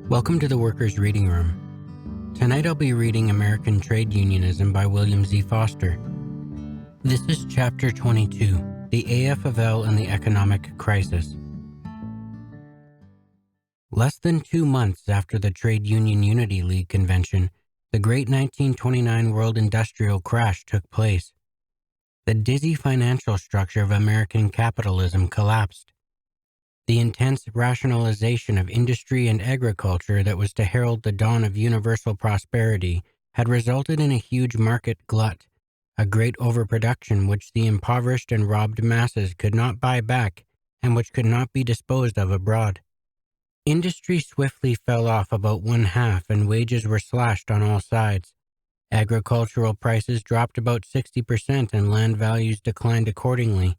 Welcome to the Workers' Reading Room. Tonight I'll be reading American Trade Unionism by William Z. Foster. This is Chapter 22, The AFL and the Economic Crisis. Less than 2 months after the Trade Union Unity League convention, the great 1929 world industrial crash took place. The dizzy financial structure of American capitalism collapsed. The intense rationalization of industry and agriculture that was to herald the dawn of universal prosperity had resulted in a huge market glut, a great overproduction which the impoverished and robbed masses could not buy back and which could not be disposed of abroad. Industry swiftly fell off about 1/2 and wages were slashed on all sides. Agricultural prices dropped about 60% and land values declined accordingly.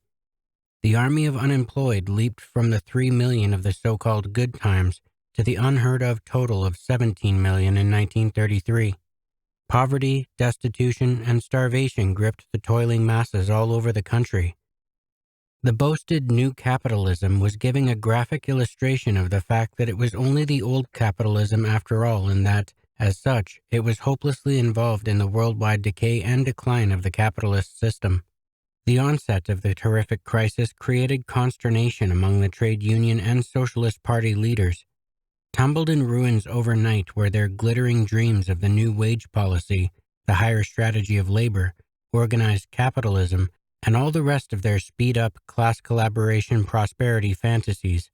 The army of unemployed leaped from the 3 million of the so-called good times to the unheard-of total of 17 million in 1933. Poverty, destitution, and starvation gripped the toiling masses all over the country. The boasted new capitalism was giving a graphic illustration of the fact that it was only the old capitalism after all, and that, as such, it was hopelessly involved in the worldwide decay and decline of the capitalist system. The onset of the terrific crisis created consternation among the trade union and Socialist Party leaders. Tumbled in ruins overnight were their glittering dreams of the new wage policy, the higher strategy of labor, organized capitalism, and all the rest of their speed-up class collaboration prosperity fantasies.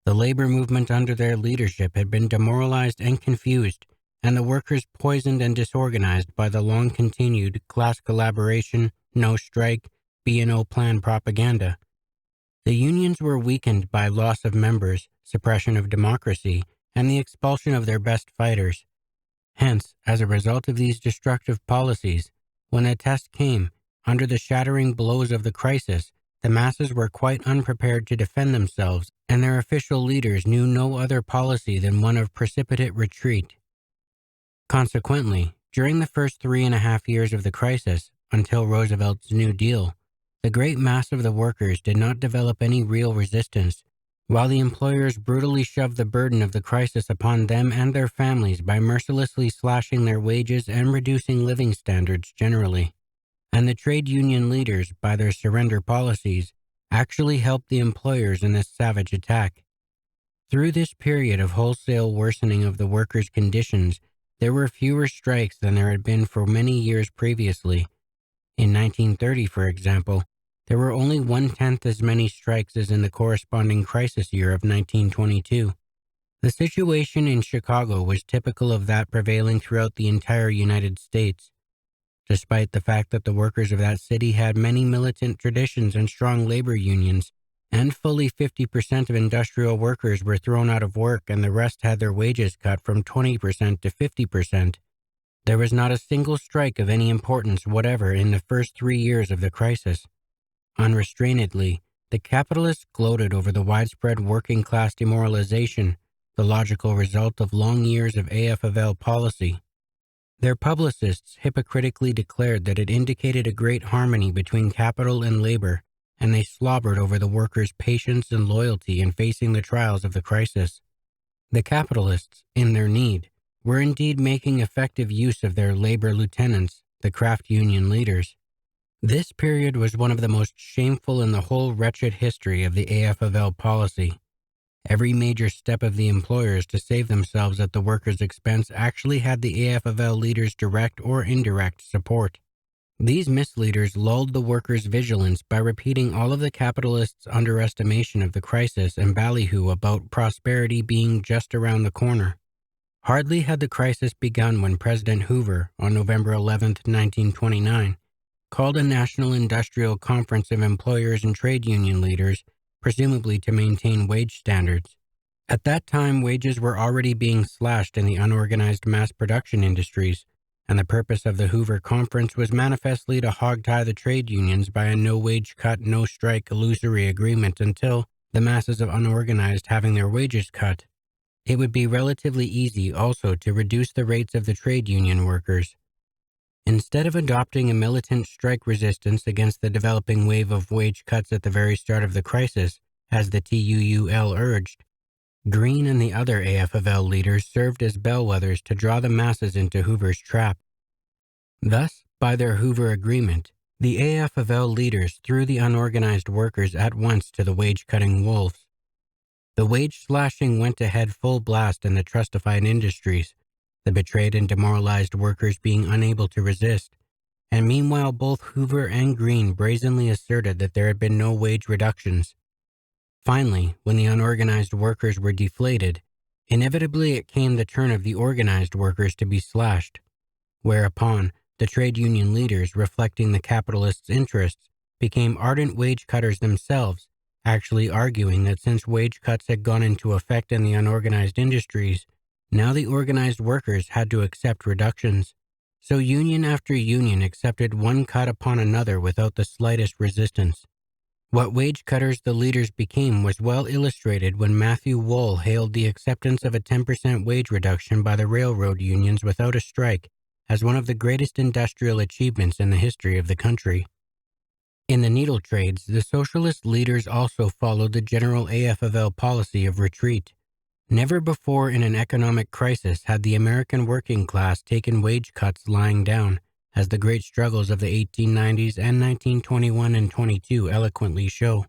The labor movement under their leadership had been demoralized and confused, and the workers poisoned and disorganized by the long-continued class collaboration, no strike, B&O plan propaganda. The unions were weakened by loss of members, suppression of democracy, and the expulsion of their best fighters. Hence, as a result of these destructive policies, when the test came, under the shattering blows of the crisis, the masses were quite unprepared to defend themselves, and their official leaders knew no other policy than one of precipitate retreat. Consequently, during the first 3.5 years of the crisis, until Roosevelt's New Deal, the great mass of the workers did not develop any real resistance, while the employers brutally shoved the burden of the crisis upon them and their families by mercilessly slashing their wages and reducing living standards generally. And the trade union leaders, by their surrender policies, actually helped the employers in this savage attack. Through this period of wholesale worsening of the workers' conditions, there were fewer strikes than there had been for many years previously. In 1930, for example, there were only 1/10 as many strikes as in the corresponding crisis year of 1922. The situation in Chicago was typical of that prevailing throughout the entire United States. Despite the fact that the workers of that city had many militant traditions and strong labor unions, and fully 50% of industrial workers were thrown out of work and the rest had their wages cut from 20% to 50%, there was not a single strike of any importance whatever in the first 3 years of the crisis. Unrestrainedly, the capitalists gloated over the widespread working-class demoralization, the logical result of long years of AFL policy. Their publicists hypocritically declared that it indicated a great harmony between capital and labor, and they slobbered over the workers' patience and loyalty in facing the trials of the crisis. The capitalists, in their need, were indeed making effective use of their labor lieutenants, the craft union leaders. This period was one of the most shameful in the whole wretched history of the AFL policy. Every major step of the employers to save themselves at the workers' expense actually had the AFL leaders' direct or indirect support. These misleaders lulled the workers' vigilance by repeating all of the capitalists' underestimation of the crisis and ballyhoo about prosperity being just around the corner. Hardly had the crisis begun when President Hoover, on November 11, 1929, called a National Industrial Conference of employers and trade union leaders, presumably to maintain wage standards. At that time, wages were already being slashed in the unorganized mass production industries, and the purpose of the Hoover Conference was manifestly to hogtie the trade unions by a no-wage cut, no-strike illusory agreement until, the masses of unorganized having their wages cut, it would be relatively easy also to reduce the rates of the trade union workers. Instead of adopting a militant strike resistance against the developing wave of wage cuts at the very start of the crisis, as the TUUL urged, Greene and the other AFL leaders served as bellwethers to draw the masses into Hoover's trap. Thus, by their Hoover Agreement, the AFL leaders threw the unorganized workers at once to the wage-cutting wolves. The wage slashing went ahead full blast in the trustified industries, the betrayed and demoralized workers being unable to resist, and meanwhile both Hoover and Greene brazenly asserted that there had been no wage reductions. Finally, when the unorganized workers were deflated, inevitably it came the turn of the organized workers to be slashed, whereupon the trade union leaders, reflecting the capitalists' interests, became ardent wage cutters themselves, actually arguing that since wage cuts had gone into effect in the unorganized industries, now the organized workers had to accept reductions. So union after union accepted one cut upon another without the slightest resistance. What wage cutters the leaders became was well illustrated when Matthew Wohl hailed the acceptance of a 10% wage reduction by the railroad unions without a strike as one of the greatest industrial achievements in the history of the country. In the needle trades, the socialist leaders also followed the general AFL policy of retreat. Never before in an economic crisis had the American working class taken wage cuts lying down, as the great struggles of the 1890s and 1921 and 22 eloquently show.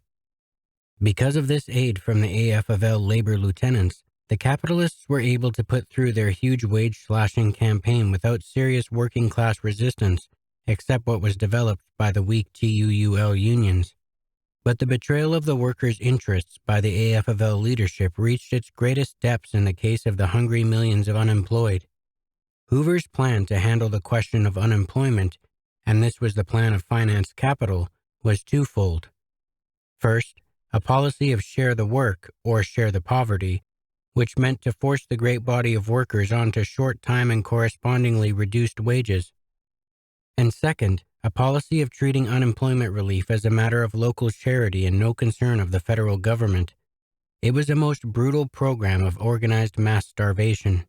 Because of this aid from the AFL labor lieutenants, the capitalists were able to put through their huge wage-slashing campaign without serious working-class resistance, except what was developed by the weak TUUL unions. But the betrayal of the workers' interests by the AFL leadership reached its greatest depths in the case of the hungry millions of unemployed. Hoover's plan to handle the question of unemployment, and this was the plan of finance capital, was twofold. First, a policy of share the work or share the poverty, which meant to force the great body of workers onto short time and correspondingly reduced wages. And second, a policy of treating unemployment relief as a matter of local charity and no concern of the federal government. It was a most brutal program of organized mass starvation.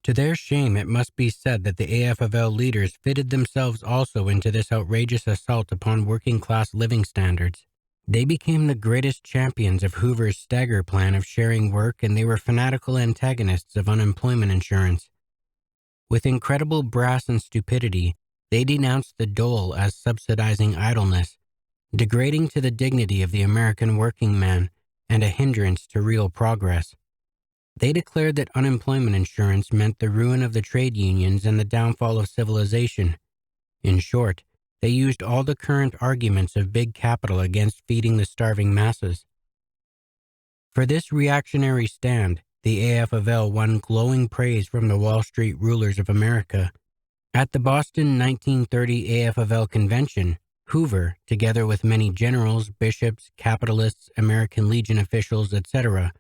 To their shame, it must be said that the AFL leaders fitted themselves also into this outrageous assault upon working-class living standards. They became the greatest champions of Hoover's stagger plan of sharing work, and they were fanatical antagonists of unemployment insurance. With incredible brass and stupidity, they denounced the dole as subsidizing idleness, degrading to the dignity of the American working man, and a hindrance to real progress. They declared that unemployment insurance meant the ruin of the trade unions and the downfall of civilization. In short, they used all the current arguments of big capital against feeding the starving masses. For this reactionary stand, the AFL won glowing praise from the Wall Street rulers of America. At the Boston 1930 AFL convention, Hoover, together with many generals, bishops, capitalists, American Legion officials, etc.,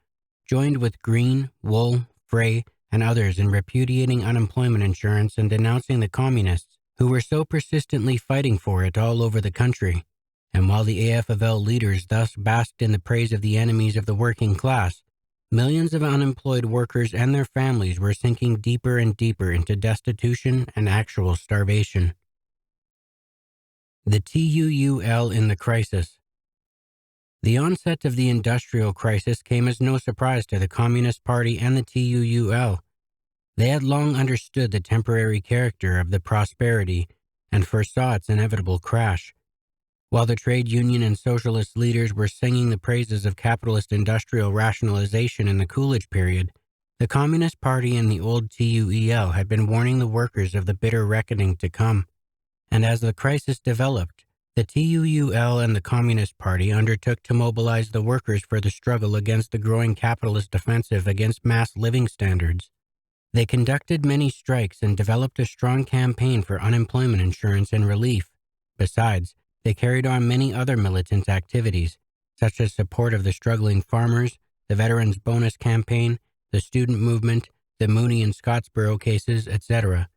joined with Greene, Wohl, Frey, and others in repudiating unemployment insurance and denouncing the communists, who were so persistently fighting for it all over the country. And while the AFL leaders thus basked in the praise of the enemies of the working class, millions of unemployed workers and their families were sinking deeper and deeper into destitution and actual starvation. The TUUL in the crisis. The onset of the industrial crisis came as no surprise to the Communist Party and the TUUL. They had long understood the temporary character of the prosperity and foresaw its inevitable crash. While the trade union and socialist leaders were singing the praises of capitalist industrial rationalization in the Coolidge period, the Communist Party and the old TUEL had been warning the workers of the bitter reckoning to come. And as the crisis developed, the TUUL and the Communist Party undertook to mobilize the workers for the struggle against the growing capitalist offensive against mass living standards. They conducted many strikes and developed a strong campaign for unemployment insurance and relief. Besides, they carried on many other militant activities, such as support of the struggling farmers, the Veterans Bonus Campaign, the student movement, the Mooney and Scottsboro cases, etc.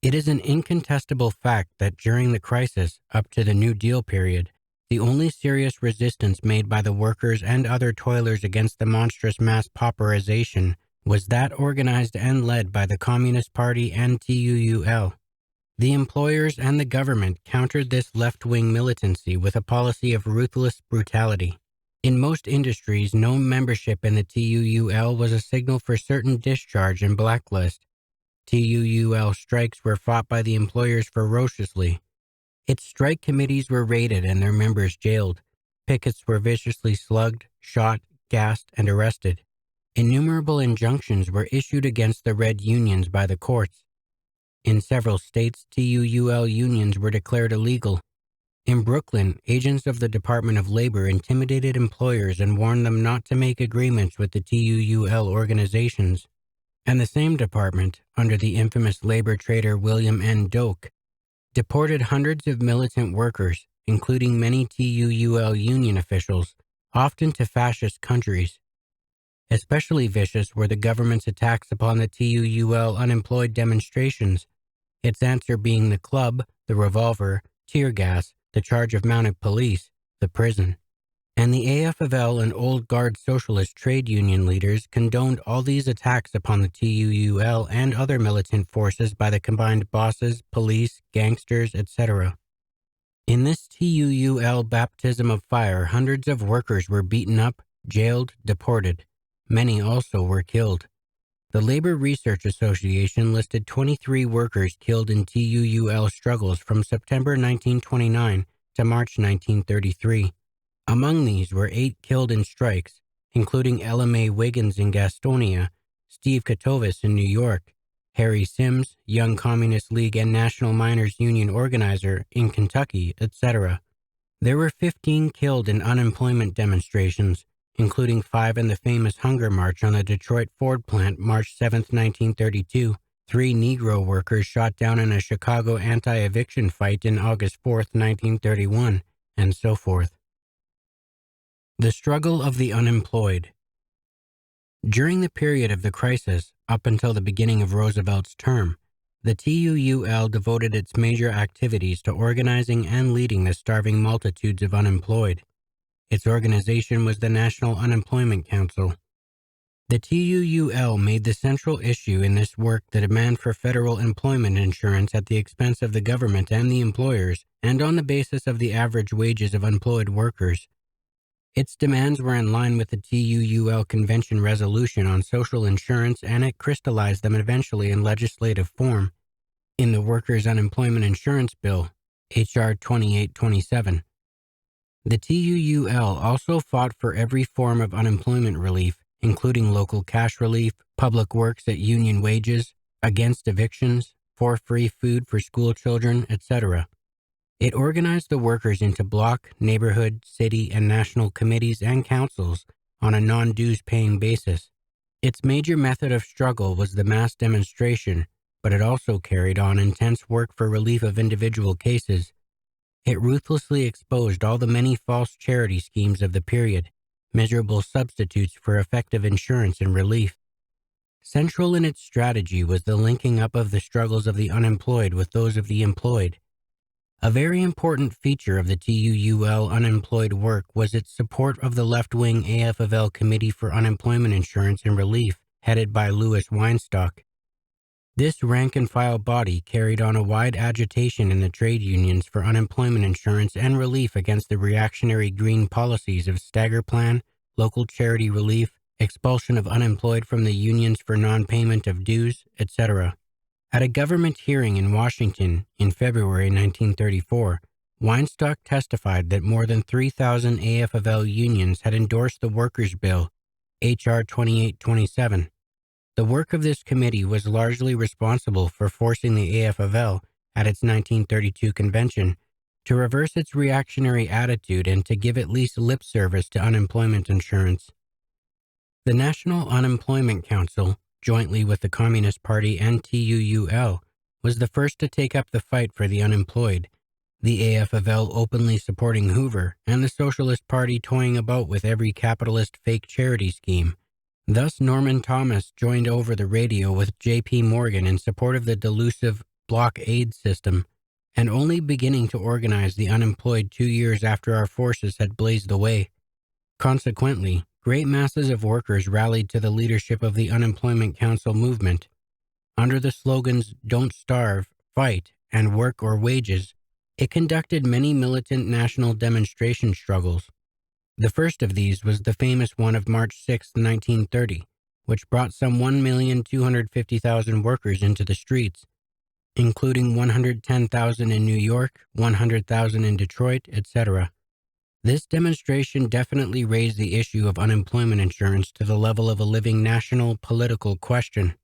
It is an incontestable fact that during the crisis, up to the New Deal period, the only serious resistance made by the workers and other toilers against the monstrous mass pauperization was that organized and led by the Communist Party and TUUL. The employers and the government countered this left-wing militancy with a policy of ruthless brutality. In most industries, no membership in the TUUL was a signal for certain discharge and blacklist. TUUL strikes were fought by the employers ferociously. Its strike committees were raided and their members jailed. Pickets were viciously slugged, shot, gassed, and arrested. Innumerable injunctions were issued against the red unions by the courts. In several states, TUUL unions were declared illegal. In Brooklyn, agents of the Department of Labor intimidated employers and warned them not to make agreements with the TUUL organizations. And the same department, under the infamous labor trader William N. Doak, deported hundreds of militant workers, including many TUUL union officials, often to fascist countries. Especially vicious were the government's attacks upon the TUUL unemployed demonstrations, its answer being the club, the revolver, tear gas, the charge of mounted police, the prison. And the AFL and Old Guard socialist trade union leaders condoned all these attacks upon the TUUL and other militant forces by the combined bosses, police, gangsters, etc. In this TUUL baptism of fire, hundreds of workers were beaten up, jailed, deported. Many also were killed. The Labor Research Association listed 23 workers killed in TUUL struggles from September 1929 to March 1933. Among these were 8 killed in strikes, including Ella Mae Wiggins in Gastonia, Steve Katovis in New York, Harry Sims, Young Communist League and National Miners Union organizer in Kentucky, etc. There were 15 killed in unemployment demonstrations, including 5 in the famous Hunger March on the Detroit Ford plant March 7, 1932, 3 Negro workers shot down in a Chicago anti-eviction fight in August 4, 1931, and so forth. The struggle of the unemployed. During the period of the crisis, up until the beginning of Roosevelt's term, the TUUL devoted its major activities to organizing and leading the starving multitudes of unemployed. Its organization was the National Unemployment Council. The TUUL made the central issue in this work the demand for federal employment insurance at the expense of the government and the employers, and on the basis of the average wages of employed workers. Its demands were in line with the TUUL Convention resolution on social insurance, and it crystallized them eventually in legislative form in the Workers' Unemployment Insurance Bill, H.R. 2827. The TUUL also fought for every form of unemployment relief, including local cash relief, public works at union wages, against evictions, for free food for school children, etc. It organized the workers into block, neighborhood, city, and national committees and councils on a non-dues paying basis. Its major method of struggle was the mass demonstration, but it also carried on intense work for relief of individual cases. It ruthlessly exposed all the many false charity schemes of the period, miserable substitutes for effective insurance and relief. Central in its strategy was the linking up of the struggles of the unemployed with those of the employed. A very important feature of the TUUL unemployed work was its support of the left-wing AFL Committee for Unemployment Insurance and Relief, headed by Louis Weinstock. This rank-and-file body carried on a wide agitation in the trade unions for unemployment insurance and relief against the reactionary green policies of stagger plan, local charity relief, expulsion of unemployed from the unions for non-payment of dues, etc. At a government hearing in Washington in February 1934, Weinstock testified that more than 3,000 AFL unions had endorsed the Workers' Bill, H.R. 2827. The work of this committee was largely responsible for forcing the AFL, at its 1932 convention, to reverse its reactionary attitude and to give at least lip service to unemployment insurance. The National Unemployment Council, jointly with the Communist Party and TUUL, was the first to take up the fight for the unemployed, the AFL openly supporting Hoover, and the Socialist Party toying about with every capitalist fake charity scheme. Thus, Norman Thomas joined over the radio with J.P. Morgan in support of the delusive block-aid system, and only beginning to organize the unemployed 2 years after our forces had blazed the way. Consequently, great masses of workers rallied to the leadership of the Unemployment Council movement. Under the slogans "Don't Starve," "Fight," and "Work or Wages," it conducted many militant national demonstration struggles. The first of these was the famous one of March 6, 1930, which brought some 1,250,000 workers into the streets, including 110,000 in New York, 100,000 in Detroit, etc. This demonstration definitely raised the issue of unemployment insurance to the level of a living national political question.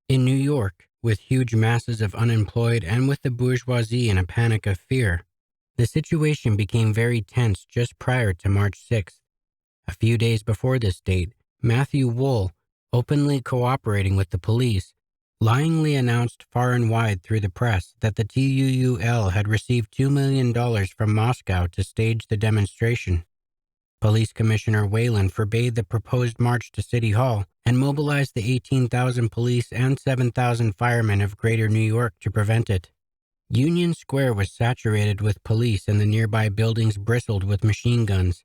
In New York, with huge masses of unemployed and with the bourgeoisie in a panic of fear, the situation became very tense just prior to March 6th. A few days before this date, Matthew Wohl, openly cooperating with the police, lyingly announced far and wide through the press that the TUUL had received $2 million from Moscow to stage the demonstration. Police Commissioner Whalen forbade the proposed march to City Hall and mobilized the 18,000 police and 7,000 firemen of Greater New York to prevent it. Union Square was saturated with police and the nearby buildings bristled with machine guns.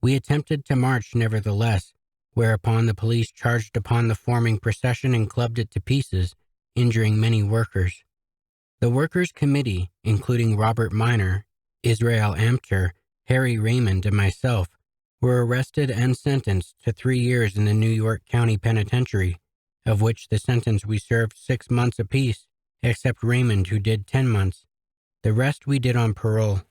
We attempted to march nevertheless, whereupon the police charged upon the forming procession and clubbed it to pieces, injuring many workers. The Workers' Committee, including Robert Miner, Israel Amter, Harry Raymond, and myself, were arrested and sentenced to 3 years in the New York County Penitentiary, of which the sentence we served 6 months apiece, except Raymond, who did 10 months. The rest we did on parole.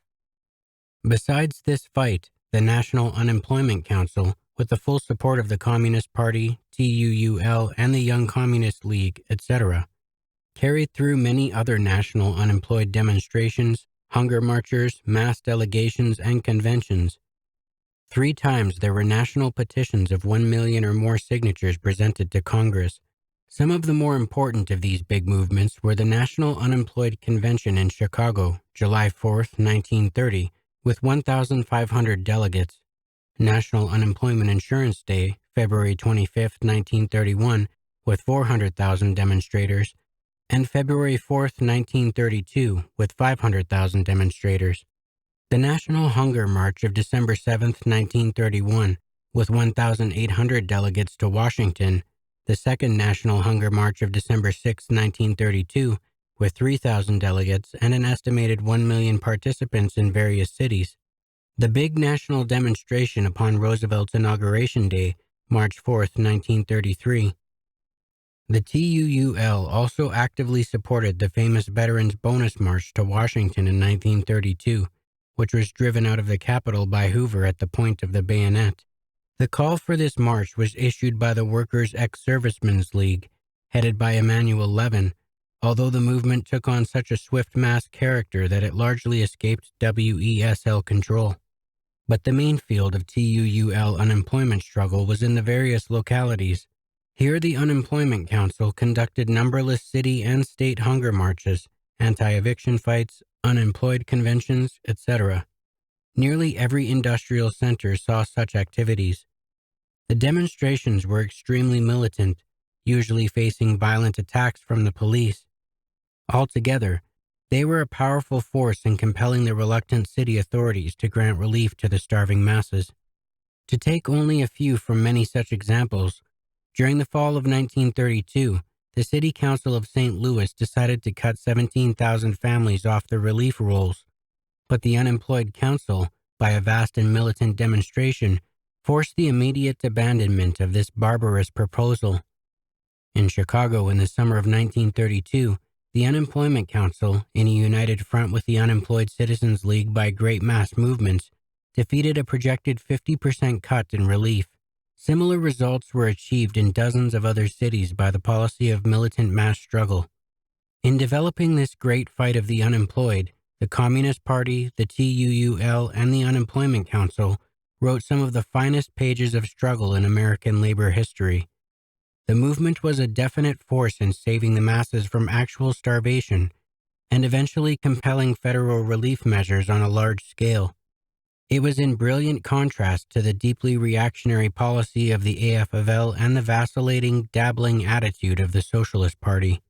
Besides this fight, the National Unemployment Council, with the full support of the Communist Party, TUUL, and the Young Communist League, etc., carried through many other national unemployed demonstrations, hunger marchers, mass delegations, and conventions. 3 times there were national petitions of 1 million or more signatures presented to Congress. Some of the more important of these big movements were the National Unemployed Convention in Chicago, July 4, 1930, with 1,500 delegates, National Unemployment Insurance Day, February 25, 1931, with 400,000 demonstrators, and February 4, 1932, with 500,000 demonstrators. The National Hunger March of December 7, 1931, with 1,800 delegates to Washington, the Second National Hunger March of December 6, 1932, with 3,000 delegates and an estimated 1 million participants in various cities. The big national demonstration upon Roosevelt's Inauguration Day, March 4, 1933. The TUUL also actively supported the famous Veterans Bonus March to Washington in 1932, which was driven out of the Capitol by Hoover at the point of the bayonet. The call for this march was issued by the Workers' Ex-Servicemen's League, headed by Emanuel Levin, although the movement took on such a swift mass character that it largely escaped WESL control. But the main field of TUUL unemployment struggle was in the various localities. Here the Unemployment Council conducted numberless city and state hunger marches, anti-eviction fights, unemployed conventions, etc. Nearly every industrial center saw such activities. The demonstrations were extremely militant, usually facing violent attacks from the police. Altogether, they were a powerful force in compelling the reluctant city authorities to grant relief to the starving masses. To take only a few from many such examples, during the fall of 1932, the City Council of St. Louis decided to cut 17,000 families off the relief rolls, but the Unemployed Council, by a vast and militant demonstration, forced the immediate abandonment of this barbarous proposal. In Chicago in the summer of 1932, the Unemployment Council, in a united front with the Unemployed Citizens League by great mass movements, defeated a projected 50% cut in relief. Similar results were achieved in dozens of other cities by the policy of militant mass struggle. In developing this great fight of the unemployed, the Communist Party, the TUUL, and the Unemployment Council wrote some of the finest pages of struggle in American labor history. The movement was a definite force in saving the masses from actual starvation and eventually compelling federal relief measures on a large scale. It was in brilliant contrast to the deeply reactionary policy of the AFL and the vacillating, dabbling attitude of the Socialist Party.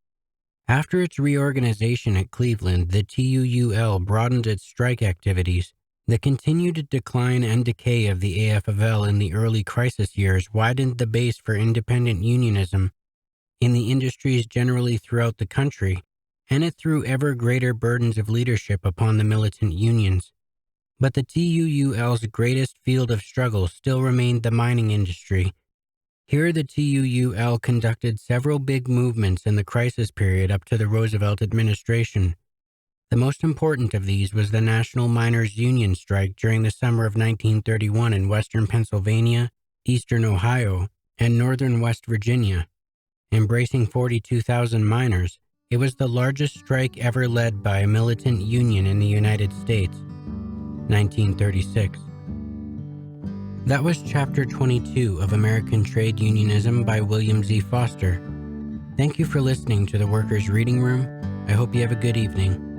After its reorganization at Cleveland, the TUUL broadened its strike activities. The continued decline and decay of the AFL in the early crisis years widened the base for independent unionism in the industries generally throughout the country, and it threw ever greater burdens of leadership upon the militant unions. But the TUUL's greatest field of struggle still remained the mining industry. Here, the TUUL conducted several big movements in the crisis period up to the Roosevelt administration. The most important of these was the National Miners' Union strike during the summer of 1931 in western Pennsylvania, eastern Ohio, and northern West Virginia. Embracing 42,000 miners, it was the largest strike ever led by a militant union in the United States. 1936. That was Chapter 22 of American Trade Unionism by William Z. Foster. Thank you for listening to the Workers' Reading Room. I hope you have a good evening.